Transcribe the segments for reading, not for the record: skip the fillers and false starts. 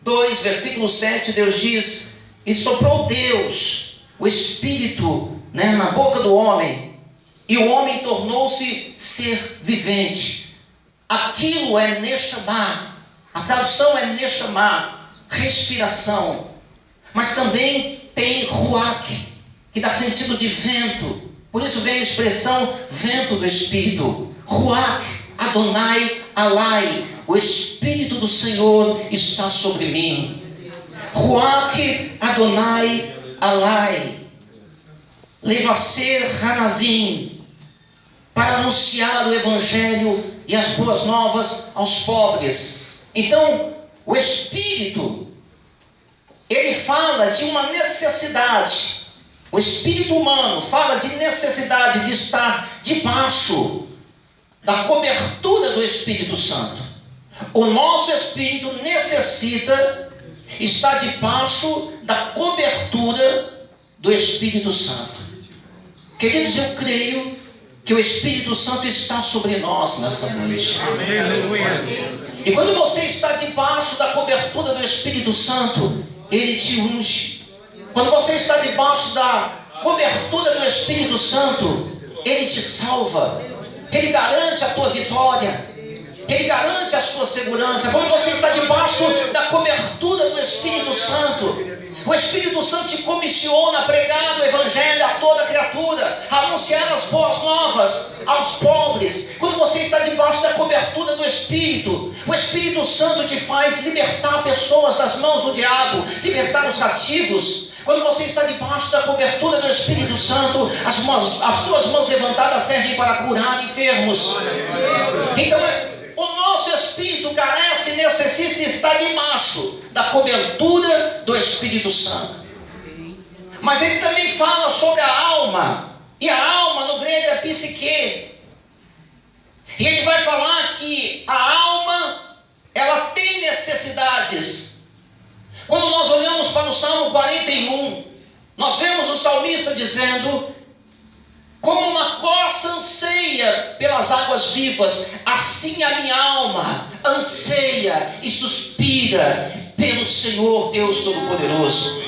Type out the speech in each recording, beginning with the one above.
2, versículo 7, Deus diz: e soprou Deus o Espírito, na boca do homem, e o homem tornou-se ser vivente. Aquilo é Neshama, a tradução é Neshama, respiração, mas também tem Ruach, que dá sentido de vento. Por isso vem a expressão vento do Espírito. Ruach Adonai Alai, o Espírito do Senhor está sobre mim. Ruach Adonai Alai, Levaser Hanavim, para anunciar o Evangelho e as boas novas aos pobres. Então, o Espírito, ele fala de uma necessidade. O espírito humano fala de necessidade de estar debaixo da cobertura do Espírito Santo. O nosso espírito necessita estar debaixo da cobertura do Espírito Santo. Queridos, eu creio que o Espírito Santo está sobre nós nessa noite. E quando você está debaixo da cobertura do Espírito Santo, ele te unge. Quando você está debaixo da cobertura do Espírito Santo, ele te salva. Ele garante a tua vitória. Ele garante a sua segurança. Quando você está debaixo da cobertura do Espírito Santo, o Espírito Santo te comissiona a pregar o Evangelho a toda criatura, a anunciar as boas novas aos pobres. Quando você está debaixo da cobertura do Espírito, o Espírito Santo te faz libertar pessoas das mãos do diabo, libertar os cativos. Quando você está debaixo da cobertura do Espírito Santo, as tuas mãos levantadas servem para curar enfermos. Então, o nosso espírito carece e necessita estar debaixo da cobertura do Espírito Santo. Mas ele também fala sobre a alma. E a alma no grego é psique. E ele vai falar que a alma, ela tem necessidades. Quando nós olhamos para o Salmo 41, nós vemos o salmista dizendo: como uma corça anseia pelas águas vivas, assim a minha alma anseia e suspira pelo Senhor Deus Todo-Poderoso.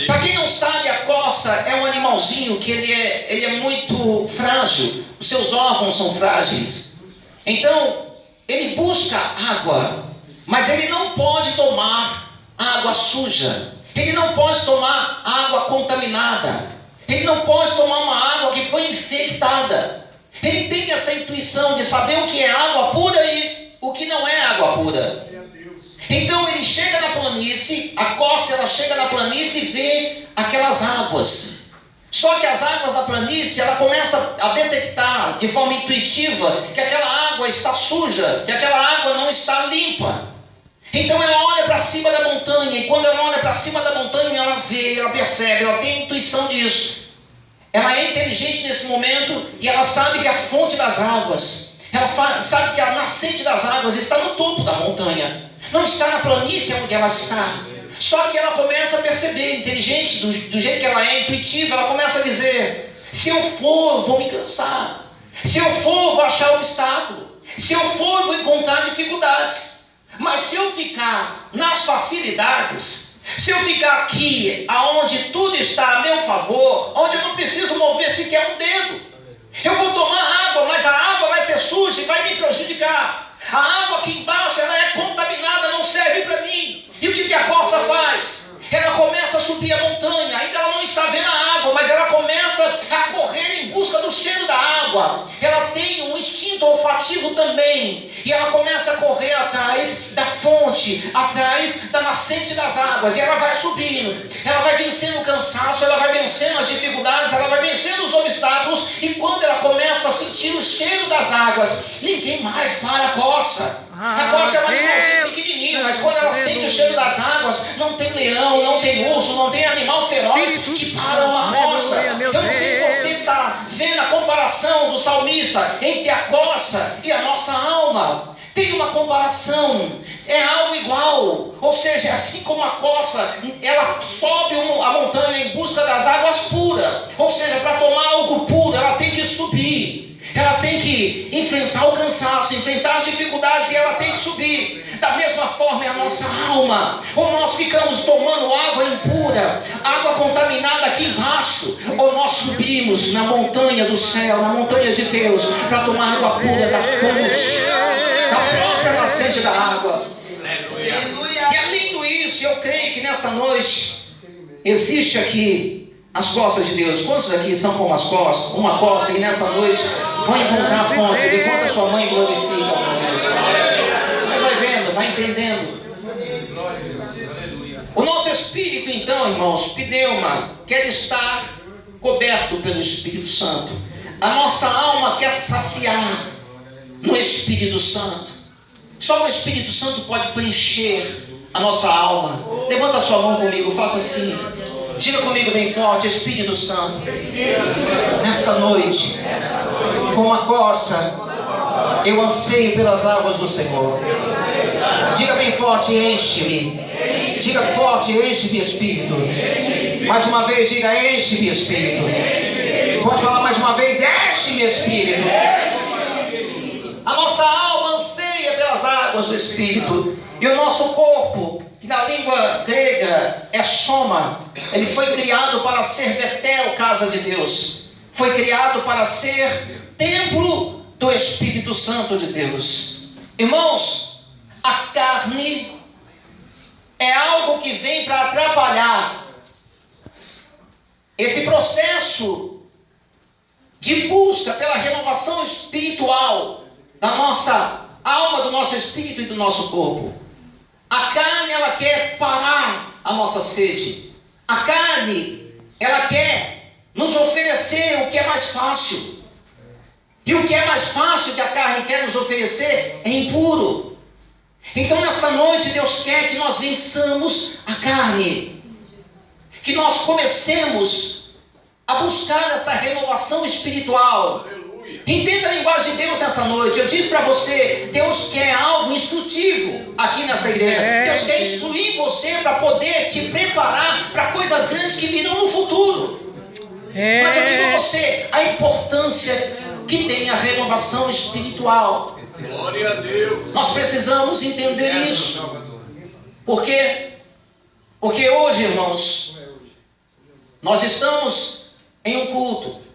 Para quem não sabe, a corça é um animalzinho que ele é muito frágil, os seus órgãos são frágeis. Então, ele busca água, mas ele não pode tomar água suja, ele não pode tomar água contaminada. Ele não pode tomar uma água que foi infectada. Ele tem essa intuição de saber o que é água pura e o que não é água pura. Então ele chega na planície, a corça ela chega na planície e vê aquelas águas. Só que as águas da planície, ela começa a detectar de forma intuitiva que aquela água está suja, que aquela água não está limpa. Então ela olha para cima da montanha, e quando ela olha para cima da montanha, ela vê, ela percebe, ela tem intuição disso. Ela é inteligente nesse momento e ela sabe que a fonte das águas, ela sabe que a nascente das águas está no topo da montanha, não está na planície onde ela está. Só que ela começa a perceber, inteligente, do jeito que ela é, intuitiva, ela começa a dizer: se eu for, eu vou me cansar. Se eu for, eu vou achar obstáculo. Se eu for, eu vou encontrar dificuldades. Mas se eu ficar nas facilidades, se eu ficar aqui, aonde tudo está a meu favor, onde eu não preciso mover sequer um dedo, eu vou tomar água, mas a água vai ser suja e vai me prejudicar. A água aqui embaixo, ela é contaminada, não serve para mim. E o que a corça faz? Ela começa a subir a montanha, ainda ela não está vendo a água, mas ela começa a correr em busca do cheiro da água. Ela tem um instinto olfativo também, e ela começa a correr atrás da fonte, atrás da nascente das águas, e ela vai subindo, ela vai vencendo o cansaço, ela vai vencendo as dificuldades, ela vai vencendo os obstáculos, e quando ela começa a sentir o cheiro das águas, ninguém mais para a corça. A corça é um animalzinho pequenininho, mas quando ela sente o cheiro das águas, não tem leão, não tem urso, não tem animal feroz que para uma corça. Eu não sei se você está vendo a comparação do salmista entre a corça e a nossa alma. Tem uma comparação, é algo igual. Ou seja, assim como a corça, ela sobe a montanha em busca das águas puras. Ou seja, para tomar algo puro, ela tem que subir. ela tem que enfrentar o cansaço, enfrentar as dificuldades, e ela tem que subir. Da mesma forma é a nossa alma. Ou nós ficamos tomando água impura, água contaminada aqui embaixo, ou nós subimos na montanha do céu, na montanha de Deus, para tomar água pura da fonte, da própria nascente da água. E é lindo isso. Eu creio que nesta noite existe aqui as costas de Deus. Quantos aqui são como as costas? Uma costa, e nessa noite vão encontrar a fonte. Levanta sua mãe e glorifica o nome do Senhor. Mas vai vendo, vai entendendo. O nosso espírito, então, irmãos, pneuma, quer estar coberto pelo Espírito Santo. A nossa alma quer saciar no Espírito Santo. Só o Espírito Santo pode preencher a nossa alma. Levanta a sua mão comigo, faça assim. Diga comigo bem forte: Espírito Santo, nessa noite, com uma coça, eu anseio pelas águas do Senhor. Diga bem forte: enche-me. Diga forte: enche-me, Espírito. Mais uma vez, diga: enche-me, Espírito. Pode falar mais uma vez: enche-me, Espírito. A nossa alma anseia pelas águas do Espírito. E o nosso corpo, que na língua grega é soma, ele foi criado para ser Betel, casa de Deus. Foi criado para ser templo do Espírito Santo de Deus. Irmãos, a carne é algo que vem para atrapalhar esse processo de busca pela renovação espiritual da nossa alma, do nosso espírito e do nosso corpo. A carne, ela quer parar a nossa sede. A carne, ela quer nos oferecer o que é mais fácil. E o que é mais fácil que a carne quer nos oferecer é impuro. Então, nesta noite, Deus quer que nós vençamos a carne. Que nós comecemos a buscar essa renovação espiritual. Entenda a linguagem de Deus nessa noite. Eu disse para você, Deus quer algo instrutivo aqui nessa igreja. Deus quer instruir você para poder te preparar para coisas grandes que virão no futuro. Mas eu digo a você a importância que tem a renovação espiritual. Glória a Deus. Nós precisamos entender isso. Por quê? Porque hoje, irmãos, nós estamos em um culto.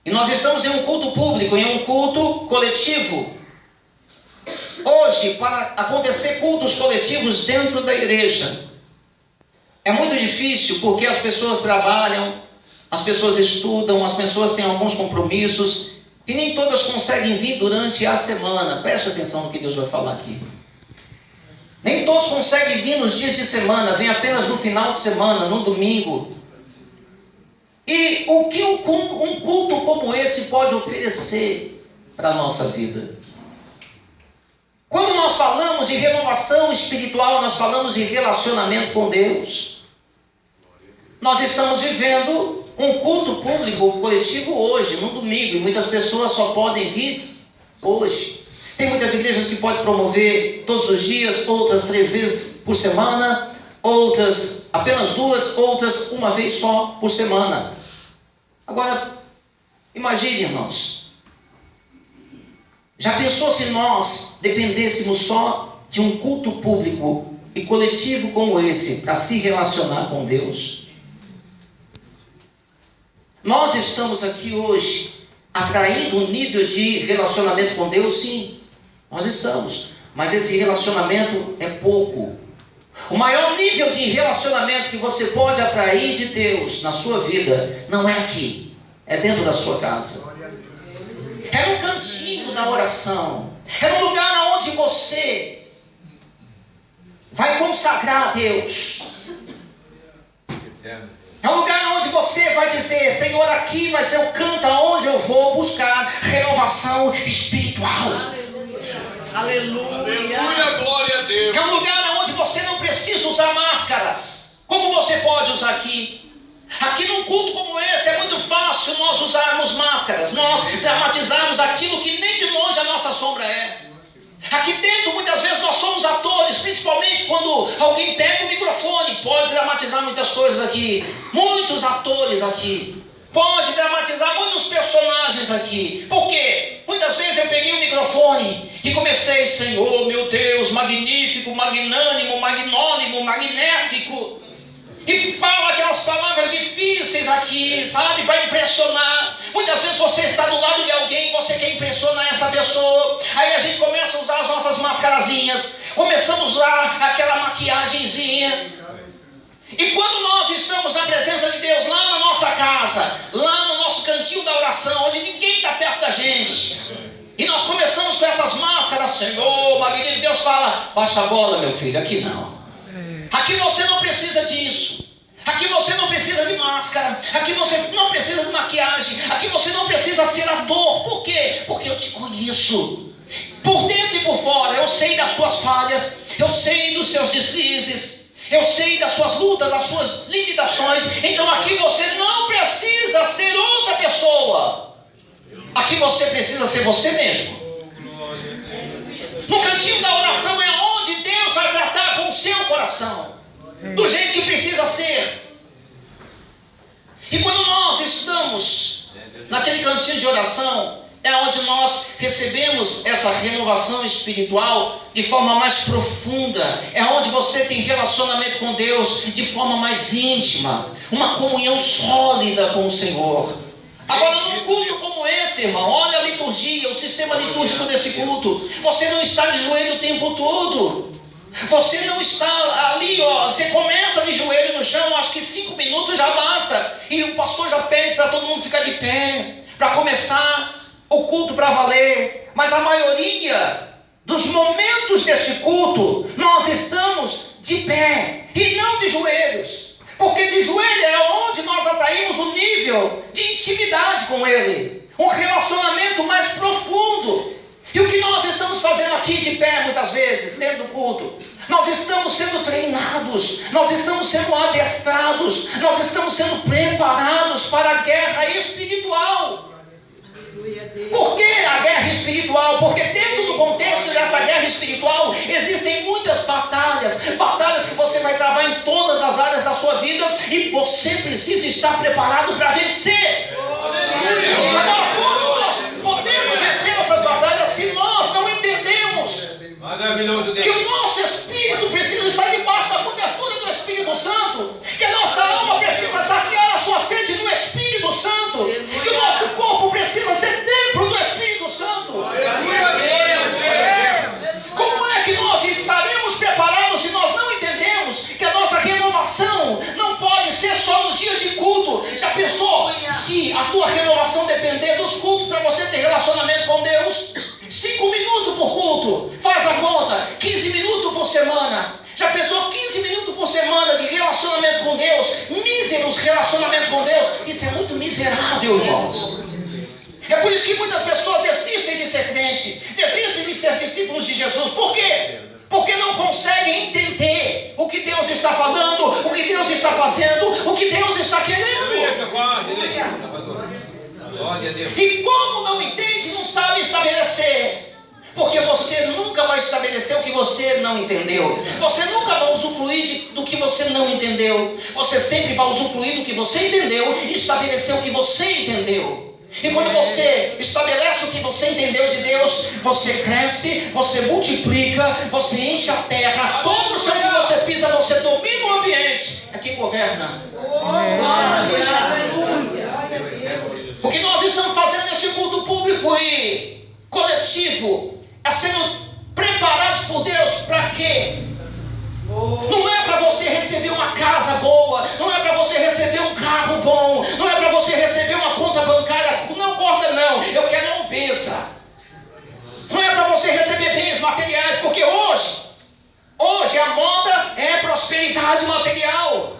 E nós estamos em um culto público, em um culto coletivo. Hoje, para acontecer cultos coletivos dentro da igreja, é muito difícil, porque as pessoas trabalham, as pessoas estudam, as pessoas têm alguns compromissos, e nem todas conseguem vir durante a semana. Preste atenção no que Deus vai falar aqui. Nem todos conseguem vir nos dias de semana, vem apenas no final de semana, no domingo. E o que um culto como esse pode oferecer para a nossa vida? Quando nós falamos de renovação espiritual, nós falamos de relacionamento com Deus. Nós estamos vivendo um culto público coletivo hoje, no domingo, e muitas pessoas só podem vir hoje. Tem muitas igrejas que podem promover todos os dias, outras 3 vezes por semana, outras apenas 2, outras uma vez só por semana. Agora, imagine, irmãos, já pensou se nós dependêssemos só de um culto público e coletivo como esse para se relacionar com Deus? Nós estamos aqui hoje atraindo um nível de relacionamento com Deus? Sim, nós estamos, mas esse relacionamento é pouco. O maior nível de relacionamento que você pode atrair de Deus na sua vida não é aqui, é dentro da sua casa. É no cantinho da oração. É no lugar onde você vai consagrar a Deus. É um lugar onde você vai dizer: Senhor, aqui vai ser o canto onde eu vou buscar renovação espiritual. Aleluia. Aleluia, glória a Deus. É um lugar onde você não precisa usar máscaras, como você pode usar aqui. Aqui num culto como esse é muito fácil nós usarmos máscaras, nós dramatizarmos aquilo que nem de longe a nossa sombra é. Aqui dentro muitas vezes nós somos atores, principalmente quando alguém pega o microfone, pode dramatizar muitas coisas aqui. Muitos atores aqui. pode dramatizar muitos personagens aqui. Por quê? Muitas vezes eu peguei o microfone e comecei, Senhor, meu Deus, magnífico, magnânimo, magnânimo, magnéfico. E fala aquelas palavras difíceis aqui, sabe, para impressionar. Muitas vezes você está do lado de alguém, você quer impressionar essa pessoa. Aí a gente começa a usar as nossas mascarazinhas, começamos a usar aquela maquiagenzinha. E quando nós estamos na presença de Deus, lá na nossa casa, lá no nosso cantinho da oração, onde ninguém está perto da gente, e nós começamos com essas máscaras, Senhor, magnífico, Deus fala, baixa a bola, meu filho, aqui não. Aqui você não precisa disso. Aqui você não precisa de máscara. Aqui você não precisa de maquiagem. Aqui você não precisa ser ator. Por quê? Porque eu te conheço. Por dentro e por fora. Eu sei das suas falhas. Eu sei dos seus deslizes. Eu sei das suas lutas, das suas limitações. Então aqui você não precisa ser outra pessoa. Aqui você precisa ser você mesmo. No cantinho da oração é onde Deus vai tratar com o seu coração, do jeito que precisa ser. E quando nós estamos naquele cantinho de oração, é onde nós recebemos essa renovação espiritual de forma mais profunda. É onde você tem relacionamento com Deus de forma mais íntima, uma comunhão sólida com o Senhor. Agora, num culto como esse, irmão, olha a liturgia, o sistema litúrgico desse culto. Você não está de joelho o tempo todo. Você não está ali, você começa de joelho no chão, acho que 5 minutos já basta. E o pastor já pede para todo mundo ficar de pé, para começar o culto para valer. Mas a maioria dos momentos deste culto, nós estamos de pé e não de joelhos. Porque de joelho é onde nós atraímos o nível de intimidade com Ele, um relacionamento mais profundo. E o que nós estamos fazendo aqui de pé, muitas vezes, dentro do culto? Nós estamos sendo treinados, nós estamos sendo adestrados, nós estamos sendo preparados para a guerra espiritual. Por que a guerra espiritual? Porque dentro do contexto dessa guerra espiritual existem muitas batalhas que você vai travar em todas as áreas da sua vida, e você precisa estar preparado para vencer. Agora, como nós podemos vencer essas batalhas se nós não entendemos que o nosso espírito precisa estar debaixo da cobertura do Espírito Santo, que a nossa alma precisa saciar a sua sede no Espírito Santo, que o nosso corpo precisa ser templo do Espírito Santo? Como é que nós estaremos preparados se nós não entendemos que a nossa renovação não pode ser só no dia de culto? Já pensou se a tua renovação depender dos cultos para você ter relacionamento com Deus? 5 minutos por culto, faz a conta, 15 minutos por semana. Já pensou 15 minutos por semana de relacionamento com Deus? Míseros relacionamento com Deus. Isso é muito miserável, irmãos. É por isso que muitas pessoas desistem de ser crente, desistem de ser discípulos de Jesus. Por quê? Porque não conseguem entender o que Deus está falando, o que Deus está fazendo, o que Deus está querendo. E como não entende, não sabe estabelecer. Porque você nunca vai estabelecer o que você não entendeu. Você nunca vai usufruir do que você não entendeu. Você sempre vai usufruir do que você entendeu e estabelecer o que você entendeu. E quando você estabelece o que você entendeu de Deus, você cresce, você multiplica, você enche a terra. Todo chão que você pisa, você domina o ambiente. É quem governa. O que nós estamos fazendo nesse culto público e coletivo é sendo preparados por Deus para quê? Não é para você receber uma casa boa, não é para você receber um carro bom, não é para você receber uma conta bancária, não gorda não, eu quero é obesa. Não é para você receber bens materiais, porque hoje a moda é prosperidade material.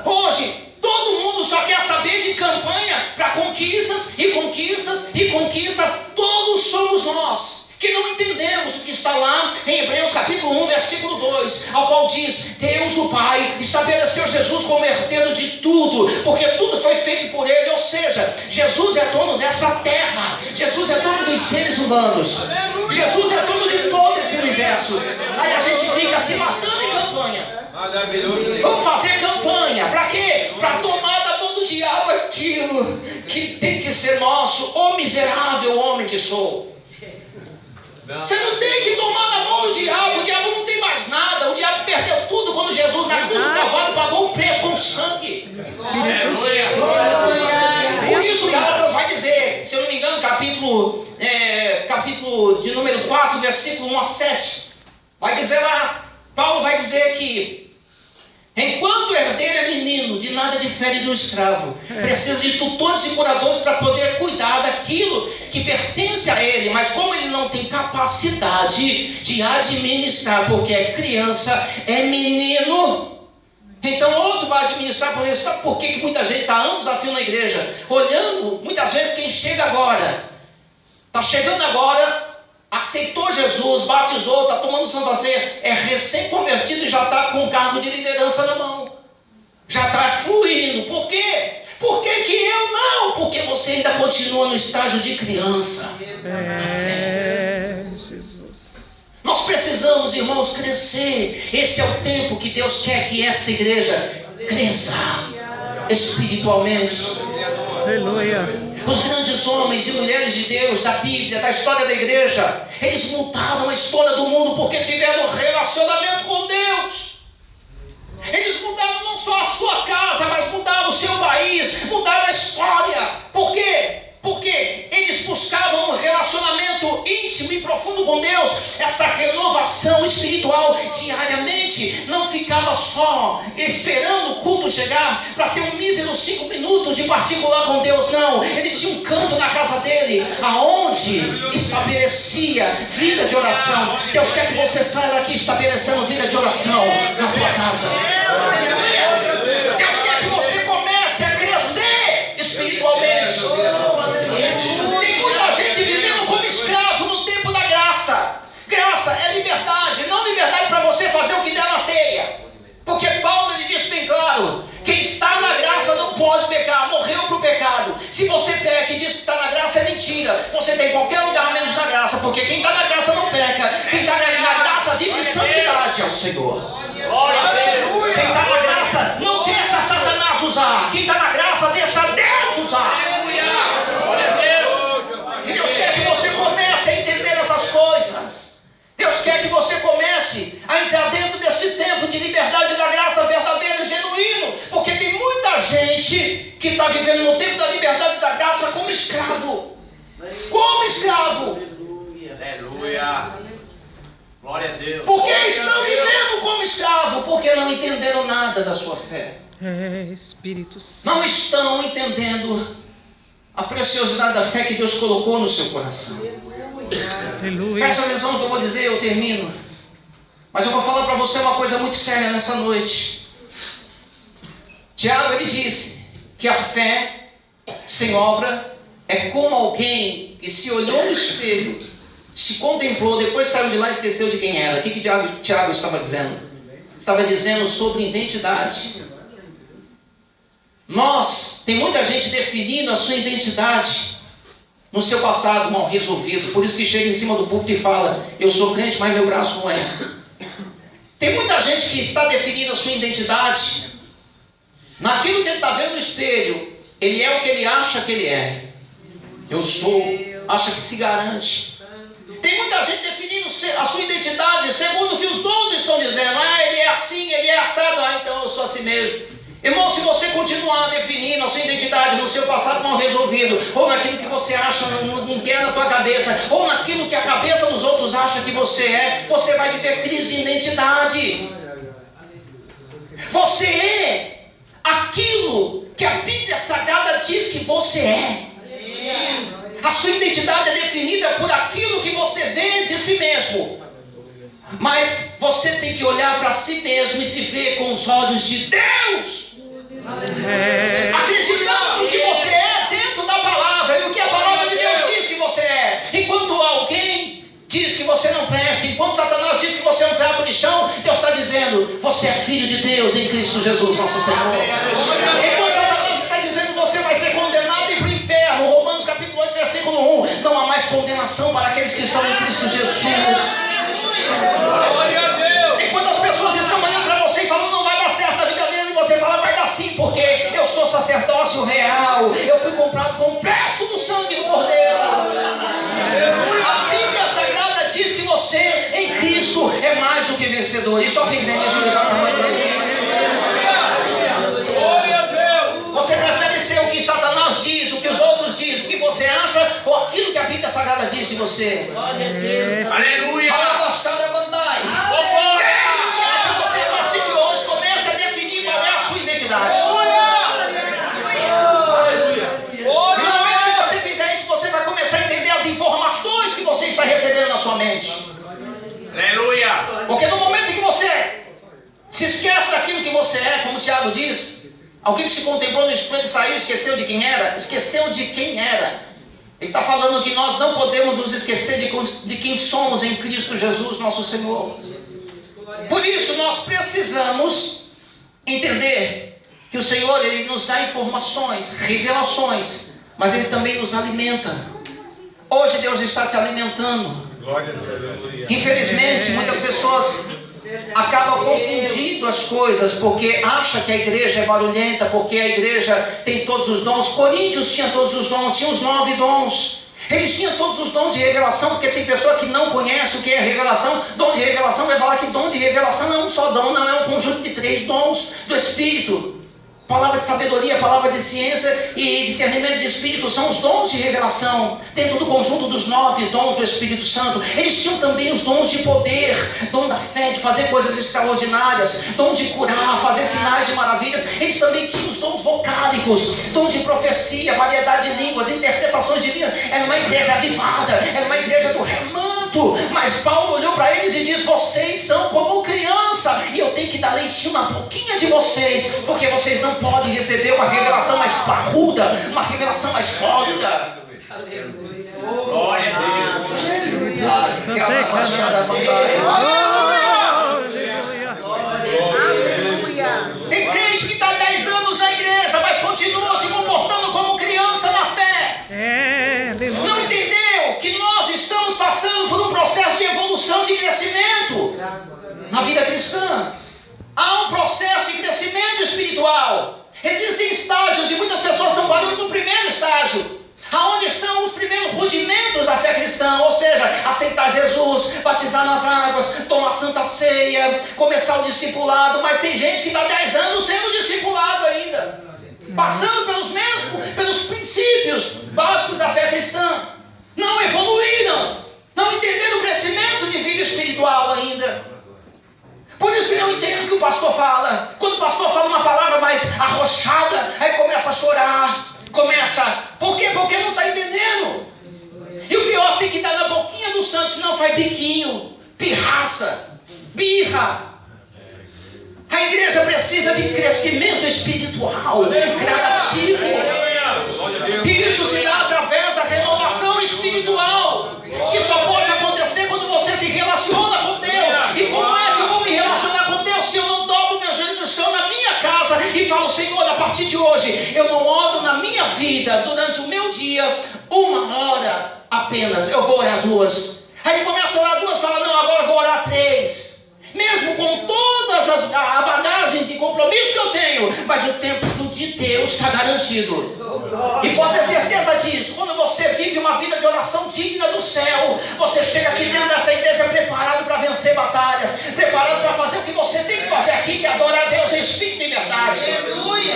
Hoje todo mundo só quer saber de campanha para conquistas e conquistas e conquista. Todos somos nós que não entendemos o que está lá em Hebreus capítulo 1, versículo 2, ao qual diz: Deus o Pai estabeleceu Jesus como herdeiro de tudo, porque tudo foi feito por Ele. Ou seja, Jesus é dono dessa terra, Jesus é dono dos seres humanos, Jesus é dono de todo esse universo. inverso. Aí a gente fica se matando em campanha. Vamos fazer campanha. Para quê? Para tomar da mão do diabo aquilo que tem que ser nosso. Ô miserável homem que sou. Você não tem que tomar da mão do diabo. O diabo não tem mais nada. O diabo perdeu tudo quando Jesus na cruz do Calvário pagou o preço com sangue. Por isso Gálatas vai dizer, se eu não me engano, capítulo de número 4, versículo 1 a 7. Vai dizer lá, Paulo vai dizer que enquanto o herdeiro é menino, de nada difere de um escravo. Precisa de tutores e curadores para poder cuidar daquilo que pertence a ele. Mas como ele não tem capacidade de administrar, porque é criança, é menino, então outro vai administrar por ele. Sabe por que muita gente está anos a fio na igreja? Olhando, muitas vezes quem chega agora, está chegando agora, aceitou Jesus, batizou, está tomando Santa Ceia, é recém-convertido e já está com um cargo de liderança na mão. Já está fluindo. Por quê? Por que eu não? Porque você ainda continua no estágio de criança. Jesus. Nós precisamos, irmãos, crescer. Esse é o tempo que Deus quer que esta igreja cresça espiritualmente. Aleluia. Os grandes homens e mulheres de Deus, da Bíblia, da história da igreja, eles mudaram a história do mundo porque tiveram um relacionamento com Deus. Eles mudaram não só a sua casa, mas mudaram o seu país, mudaram a história. Por quê? Porque eles buscavam um relacionamento íntimo e profundo com Deus, essa renovação espiritual diariamente. Não ficava só esperando o culto chegar para ter um mísero 5 minutos de particular com Deus, não. Ele tinha um canto na casa dele, aonde estabelecia vida de oração. Deus quer que você saia daqui estabelecendo vida de oração na tua casa. Deus quer que você comece a crescer espiritualmente. Graça é liberdade, não liberdade para você fazer o que der na telha. Porque Paulo ele diz bem claro: quem está na graça não pode pecar, morreu para o pecado. Se você peca e diz que está na graça, é mentira. Você tem qualquer lugar menos na graça, porque quem está na graça não peca. Quem está na graça vive em santidade ao Senhor. Quem está na graça não deixa Satanás usar. Quem está na graça deixa Deus usar. E Deus quer que você comece a entender essas coisas. Deus quer que você comece a entrar dentro desse tempo de liberdade da graça verdadeiro e genuíno. Porque tem muita gente que está vivendo no tempo da liberdade da graça como escravo. Como escravo. Aleluia. Glória a Deus. Por que estão vivendo como escravo? Porque não entenderam nada da sua fé. Espírito Santo. Não estão entendendo a preciosidade da fé que Deus colocou no seu coração. Aleluia. Presta atenção no que eu vou dizer, eu termino. Mas eu vou falar para você uma coisa muito séria nessa noite. Tiago, ele disse que a fé sem obra é como alguém que se olhou no espelho, se contemplou, depois saiu de lá e esqueceu de quem era. O que Tiago estava dizendo? Estava dizendo sobre identidade. Tem muita gente definindo a sua identidade no seu passado mal resolvido. Por isso que chega em cima do púlpito e fala: eu sou crente, mas meu braço não é. Tem muita gente que está definindo a sua identidade naquilo que ele está vendo no espelho. Ele é o que ele acha que ele é. Eu sou, acha que se garante. Tem muita gente definindo a sua identidade segundo o que os outros estão dizendo. Ele é assim, ele é assado. Então eu sou assim mesmo. Irmão, se você continuar definindo a sua identidade no seu passado mal resolvido, ou naquilo que você acha não quer na tua cabeça, ou naquilo que a cabeça dos outros acha que você é, você vai viver crise de identidade. Você é aquilo que a Bíblia Sagrada diz que você é. A sua identidade é definida por aquilo que você vê de si mesmo. Mas você tem que olhar para si mesmo e se ver com os olhos de Deus. Acreditando que você é dentro da palavra e o que a palavra de Deus diz que você é. Enquanto alguém diz que você não presta, enquanto Satanás diz que você é um trapo de chão, Deus está dizendo: você é filho de Deus em Cristo Jesus, nosso Senhor. Enquanto Satanás está dizendo que você vai ser condenado e ir para o inferno, Romanos capítulo 8, versículo 1, não há mais condenação para aqueles que estão em Cristo Jesus. negócio real. Eu fui comprado com o preço do sangue do Cordeiro. A Bíblia Sagrada diz que você em Cristo é mais do que vencedor. E só quem entende isso levanta a mão. Você prefere ser o que Satanás diz, o que os outros dizem, o que você acha, ou aquilo que a Bíblia Sagrada diz de você? Aleluia! Você, a partir de hoje, comece a definir qual é a sua identidade. E no momento que você fizer isso, você vai começar a entender as informações que você está recebendo na sua mente. Aleluia! Porque no momento em que você se esquece daquilo que você é, como o Tiago diz, alguém que se contemplou no espelho saiu, esqueceu de quem era, esqueceu de quem era. Ele está falando que nós não podemos nos esquecer de quem somos em Cristo Jesus, nosso Senhor. Por isso nós precisamos entender que o Senhor, Ele nos dá informações, revelações, mas Ele também nos alimenta. Hoje Deus está te alimentando. Infelizmente, muitas pessoas acabam confundindo as coisas, porque acha que a igreja é barulhenta, porque a igreja tem todos os dons. Coríntios tinha todos os dons, tinha os 9 dons. Eles tinham todos os dons de revelação, porque tem pessoa que não conhece o que é revelação. Dom de revelação vai falar que dom de revelação é um só dom, não é um conjunto de 3 dons do Espírito. Palavra de sabedoria, palavra de ciência e discernimento de Espírito são os dons de revelação, dentro do conjunto dos 9 dons do Espírito Santo. Eles tinham também os dons de poder, dom da fé, de fazer coisas extraordinárias, dom de curar, fazer sinais de maravilhas. Eles também tinham os dons vocálicos, dom de profecia, variedade de línguas, interpretações de línguas. Era uma igreja avivada, era uma igreja do remanso. Mas Paulo olhou para eles e diz: vocês são como criança, e eu tenho que dar leitinho na boquinha de vocês, porque vocês não podem receber uma revelação mais parruda, uma revelação mais sólida. Glória a Deus! Tem crente que está 10 anos na igreja, mas continua se comportando como criança na fé. Não entendeu que nós estamos passando por um processo de evolução, de crescimento na vida cristã. Há um processo de crescimento espiritual. Existem estágios e muitas pessoas estão parando no primeiro estágio, aonde estão os primeiros rudimentos da fé cristã, ou seja, aceitar Jesus, batizar nas águas, tomar santa ceia, começar o discipulado. Mas tem gente que está 10 anos sendo discipulado ainda, passando pelos princípios básicos da fé cristã. Não evoluíram, não entenderam o crescimento de vida espiritual ainda. Por isso que não entende o que o pastor fala. Quando o pastor fala uma palavra mais arrochada, aí começa a chorar, por quê? Porque não está entendendo. E o pior, tem que dar na boquinha do santo, senão faz biquinho, pirraça, birra. A igreja precisa de crescimento espiritual gradativo. E isso se dá através da renovação espiritual, que só pode acontecer quando você se relaciona com Deus. E como é que eu vou me relacionar com Deus se eu não dobro meu joelho no chão na minha casa e falo: Senhor, a partir de hoje eu não oro na minha vida durante o meu dia 1 hora apenas, eu vou orar 2. Aí começa a orar 2, fala: não, agora eu vou orar 3. Mesmo com todas a bagagem de compromisso que eu tenho, mas o tempo de Deus está garantido. E pode ter certeza disso. Quando você vive uma vida de oração digna do céu, você chega aqui dentro dessa igreja preparado para vencer batalhas, preparado para fazer o que você tem que fazer aqui, que é adorar a Deus em espírito e verdade. Aleluia!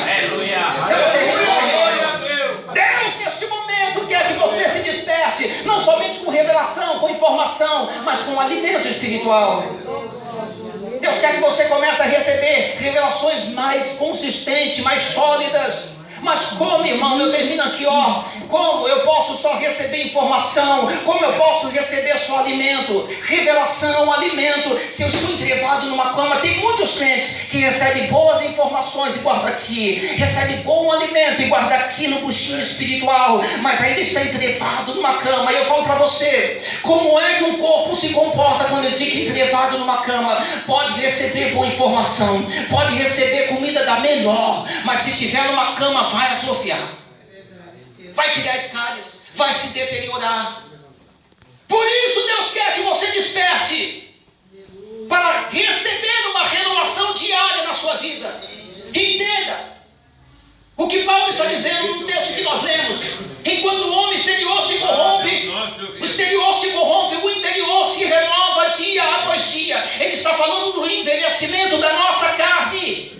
Deus, neste momento, quer que você se desperte, não somente com revelação, com informação, mas com alimento espiritual. Deus quer que você comece a receber revelações mais consistentes, mais sólidas. Mas como, irmão, eu termino aqui, ó. Como eu posso só receber informação? Como eu posso receber só alimento? Revelação, alimento. Se eu estou entrevado numa cama, tem muitos crentes que recebem boas informações e guardam aqui, recebem bom alimento e guardam aqui no buchinho espiritual, mas ainda está entrevado numa cama. E eu falo para você, como é que um corpo se comporta quando ele fica entrevado numa cama? Pode receber boa informação, pode receber comida da melhor, mas se tiver numa cama, vai atrofiar, vai criar escárias, vai se deteriorar. Por isso Deus quer que você desperte para receber uma renovação diária na sua vida. Entenda, O que Paulo está dizendo no texto que nós lemos: enquanto o homem exterior se corrompe, o exterior se corrompe, o interior se renova dia após dia. Ele está falando do envelhecimento da nossa carne.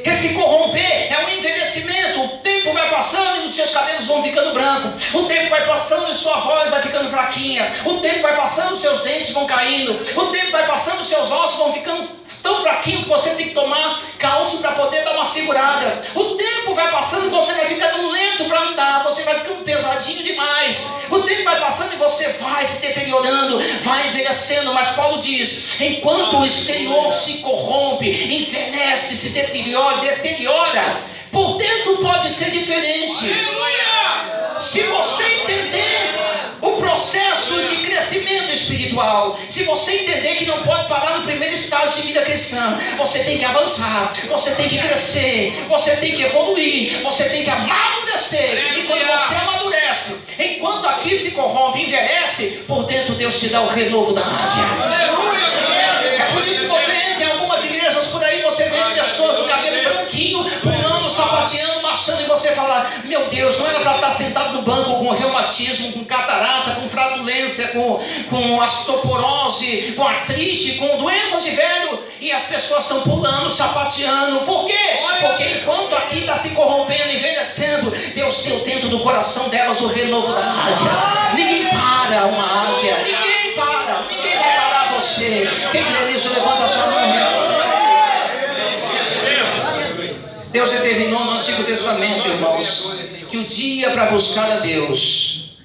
Esse corromper é um envelhecimento. O tempo vai passando e os seus cabelos vão ficando brancos. O tempo vai passando e sua voz vai ficando fraquinha. O tempo vai passando e seus dentes vão caindo. O tempo vai passando e seus ossos vão ficando tão fraquinho que você tem que tomar calço para poder dar uma segurada. O tempo vai passando e você vai ficando lento para andar. Você vai ficando pesadinho demais. O tempo vai passando e você vai se deteriorando, vai envelhecendo. Mas Paulo diz: enquanto o exterior se corrompe, envelhece, se deteriora, por dentro pode ser diferente. Se você entender o processo de crescimento espiritual, se você entender que não pode parar no primeiro estágio de vida cristã, você tem que avançar, você tem que crescer, você tem que evoluir, você tem que amadurecer. E quando você amadurece, enquanto aqui se corrompe, envelhece, por dentro Deus te dá o renovo da águia. É por isso que você entra em algumas igrejas por aí, você vê pessoas com cabelo branquinho, pulando, sapateando, marchando, e você fala: meu Deus, não era para estar sentado no banco com reumatismo, com catarata, com flatulência, com osteoporose, com artrite, com doenças de velho, e as pessoas estão pulando, sapateando. Por quê? Porque enquanto aqui está se corrompendo, envelhecendo, Deus deu dentro do coração delas o renovo da águia. Ninguém para uma águia, ninguém vai parar você. Quem crê nisso, levanta a sua mão e recebe. Deus determinou no Antigo Testamento, irmãos, que o dia para buscar a Deus.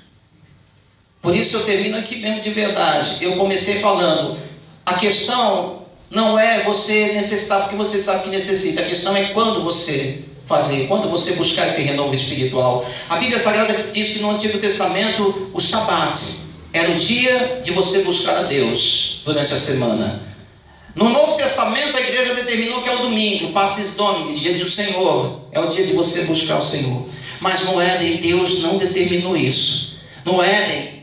Por isso eu termino aqui mesmo de verdade. Eu comecei falando, a questão não é você necessitar porque você sabe que necessita. A questão é quando você fazer, quando você buscar esse renovo espiritual. A Bíblia Sagrada diz que no Antigo Testamento o Shabat era o dia de você buscar a Deus durante a semana. No Novo Testamento a igreja determinou que é o domingo, Passis Domini, dia do Senhor, é o dia de você buscar o Senhor. Mas no Éden Deus não determinou isso. No Éden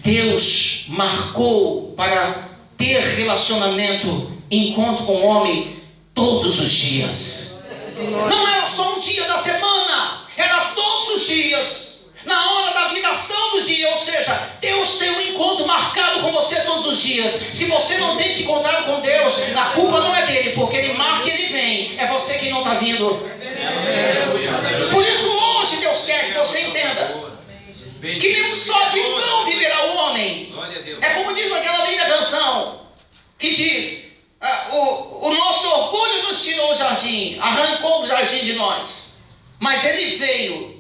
Deus marcou para ter relacionamento, encontro com o homem todos os dias. Não era só um dia da semana, era todos os dias. Na hora da viração do dia, ou seja, Deus tem um encontro marcado com você todos os dias. Se você não tem se encontrado com Deus, a culpa não é dele, porque ele marca e ele vem. É você que não está vindo. Por isso hoje Deus quer que você entenda que nem só de pão viverá o homem. É como diz aquela linda canção que diz: o nosso orgulho nos tirou o jardim, arrancou o jardim de nós, mas ele veio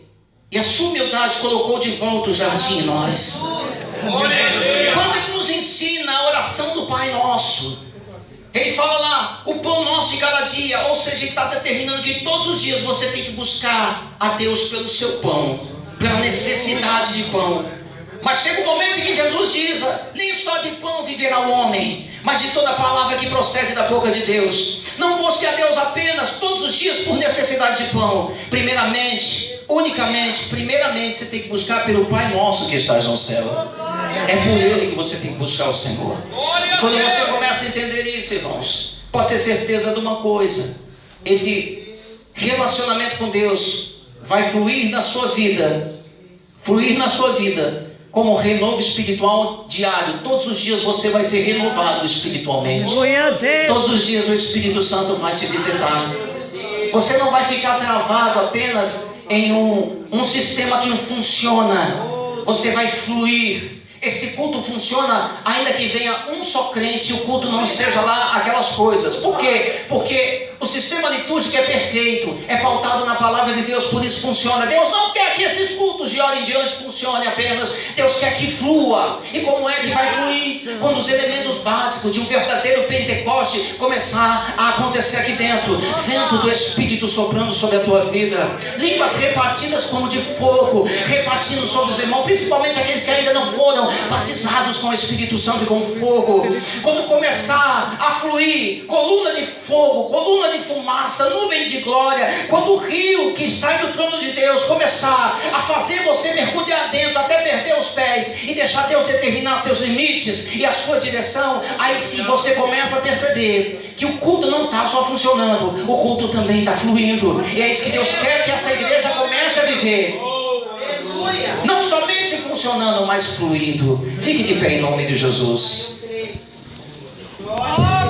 e a sua humildade colocou de volta o jardim em nós. Quando ele nos ensina a oração do Pai Nosso, ele fala lá: o pão nosso de cada dia. Ou seja, ele está determinando que todos os dias você tem que buscar a Deus pelo seu pão, pela necessidade de pão. Mas chega o momento em que Jesus diz: nem só de pão viverá o homem, mas de toda palavra que procede da boca de Deus. Não busque a Deus apenas todos os dias por necessidade de pão. Primeiramente você tem que buscar pelo Pai Nosso que estás no céu. É por Ele que você tem que buscar o Senhor. Quando você começa a entender isso, irmãos, pode ter certeza de uma coisa: esse relacionamento com Deus vai fluir na sua vida como um renovo espiritual diário. Todos os dias você vai ser renovado espiritualmente. Todos os dias o Espírito Santo vai te visitar. Você não vai ficar travado apenas em um sistema que não funciona. Você vai fluir. Esse culto funciona ainda que venha um só crente e o culto não seja lá aquelas coisas. Por quê? Porque o sistema litúrgico é perfeito, é pautado na palavra de Deus, por isso funciona. Deus não quer que esses cultos de hora em diante funcionem apenas. Deus quer que flua. E como é que vai fluir? Quando os elementos básicos de um verdadeiro Pentecoste começar a acontecer aqui dentro. Vento do Espírito soprando sobre a tua vida, línguas repartidas como de fogo, repartindo sobre os irmãos, principalmente aqueles que ainda não foram batizados com o Espírito Santo e com fogo. Quando começar a fluir coluna de fogo, coluna coluna de fumaça, nuvem de glória, quando o rio que sai do trono de Deus começar a fazer você mergulhar dentro até perder os pés e deixar Deus determinar seus limites e a sua direção, aí sim você começa a perceber que o culto não está só funcionando, o culto também está fluindo. E é isso que Deus quer que essa igreja comece a viver. Não somente funcionando, mas fluindo. Fique de pé em nome de Jesus.